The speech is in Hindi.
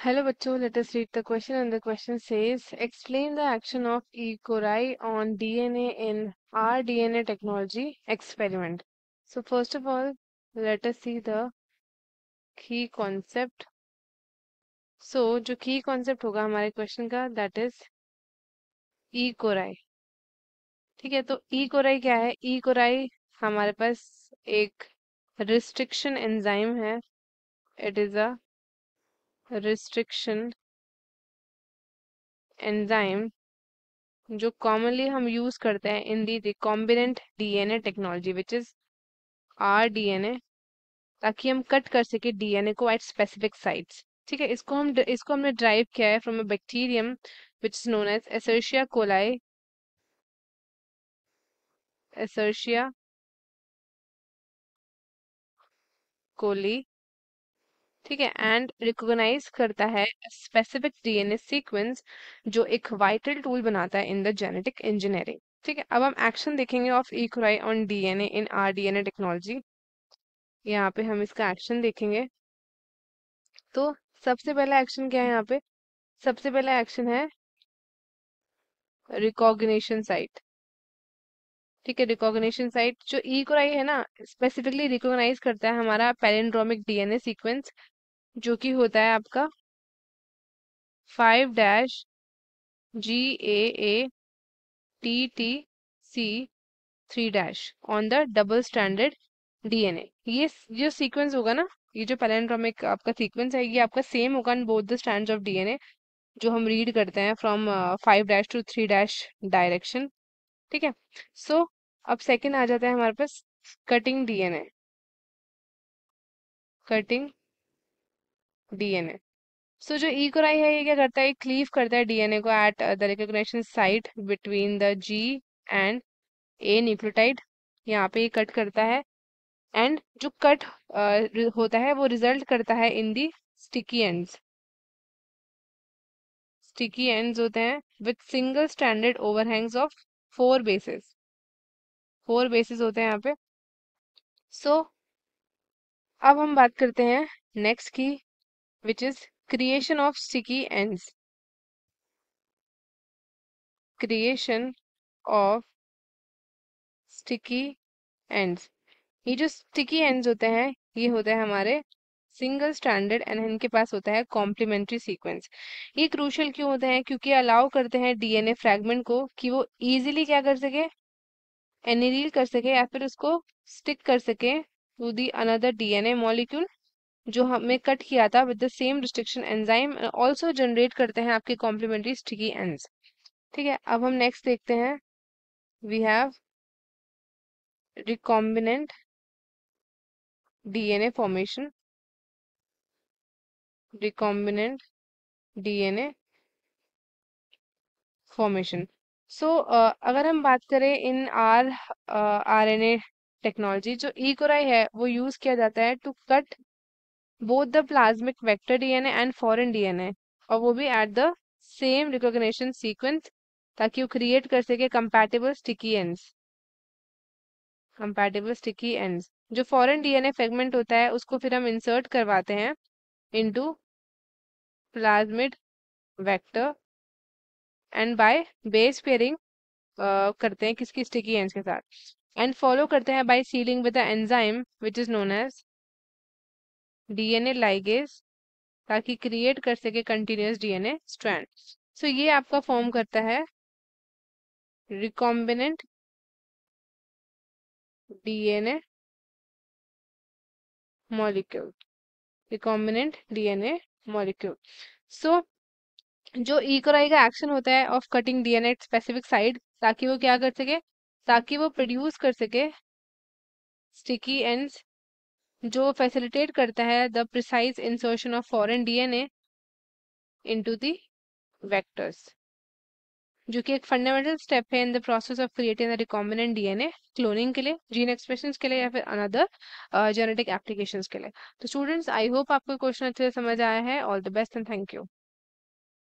Hello बच्चों, let us read the question and the question says explain the action of E. coli on DNA in rDNA technology experiment. So first of all, let us see the key concept. So जो key concept होगा हमारे question का that is E. coli. ठीक है, तो E. coli क्या है? E. coli हमारे पास एक restriction enzyme है. It is a restriction enzyme जो कॉमनली हम यूज करते हैं in the recombinant DNA technology which is rDNA, ताकि हम कट कर सके डीएनए को एट स्पेसिफिक साइट्स. ठीक है, इसको हमने ड्राइव किया है from a bacterium which is known as Escherichia coli. Escherichia coli. ठीक है, एंड रिकॉग्नाइज करता है स्पेसिफिक डीएनए सीक्वेंस जो एक वाइटल टूल बनाता है इन द जेनेटिक इंजीनियरिंग. ठीक है, अब हम एक्शन देखेंगे of E coli on DNA in rDNA technology. यहाँ पे हम इसका एक्शन देखेंगे. तो सबसे पहला एक्शन क्या है यहाँ पे? सबसे पहला एक्शन है रिकॉग्निशन साइट. ठीक है, रिकॉग्निशन साइट जो ई कोलाई है ना, स्पेसिफिकली रिकॉग्नाइज करता है हमारा पैलिंड्रोमिक डीएनए सीक्वेंस जो कि होता है आपका 5-GAA-TTC3- on the double standard DNA. ये जो सीक्वेंस होगा ना, ये जो पैलिंड्रोमिक आपका सीक्वेंस है, ये आपका सेम होगा in both the strands of DNA जो हम रीड करते हैं फ्रॉम 5' to 3' डायरेक्शन. ठीक है, सो अब सेकंड आ जाता है हमारे पास cutting DNA. Cutting DNA. So जो ई कोलाई है ये क्या करता है? क्लीव करता है डीएनए को at the recognition site between the G and A nucleotide. यहाँ पे ये कट करता है एंड जो कट होता है वो रिजल्ट करता है इन दी स्टिकी एंड्स. स्टिकी एंड्स होते हैं with single standard overhangs of 4 bases. 4 bases होते हैं यहाँ पे. सो अब हम बात करते हैं नेक्स्ट की which is creation of sticky ends. Creation of sticky ends. ये जो स्टिकी एंड्स होते हैं ये होते हैं हमारे सिंगल स्टैंडर्ड एंड इनके पास होता है कॉम्प्लीमेंट्री सीक्वेंस. ये क्रूशियल क्यों होते हैं? क्योंकि अलाउ करते हैं डीएनए फ्रैगमेंट को कि वो इजीली क्या कर सके? एनिलील कर सके या फिर उसको स्टिक कर सके to the another DNA molecule जो हमें कट किया था with the same restriction enzyme. Also generate करते हैं आपके कॉम्प्लीमेंट्री स्टिकी एंड्स. ठीक है, अब हम नेक्स्ट देखते हैं. We have recombinant DNA formation. Recombinant DNA formation. So अगर हम बात करें इन आरएनए टेक्नोलॉजी, जो ई कोलाई है वो यूज किया जाता है to cut both the plasmid vector DNA and foreign DNA, और वो भी at the same recognition sequence, ताकि वो क्रिएट कर सके compatible sticky ends. Compatible sticky ends. जो फॉरेन डीएनए फ्रेगमेंट होता है उसको फिर हम इंसर्ट करवाते हैं into plasmid vector and by base pairing करते हैं किसकी? स्टिकी एंड्स के साथ. एंड फॉलो करते हैं by sealing with the enzyme which is known as DNA ligase, ताकि क्रिएट कर सके कंटिन्यूअस डीएनए स्ट्रैंड. सो ये आपका फॉर्म करता है recombinant DNA molecule. Recombinant DNA molecule. So जो ई कोलाई का एक्शन होता है of cutting DNA specific side, ताकि वो क्या कर सके? ताकि वो प्रोड्यूस कर सके स्टिकी एंड्स जो फैसिलिटेट करता है the precise insertion of foreign DNA into the vectors, जो कि एक फंडामेंटल स्टेप है in the process of creating the recombinant DNA cloning के लिए, जीन एक्सप्रेशंस के लिए या फिर अनदर जेनेटिक एप्लीकेशंस के लिए. तो स्टूडेंट्स, आई होप आपको क्वेश्चन अच्छे से समझ आया है. All the best and thank you.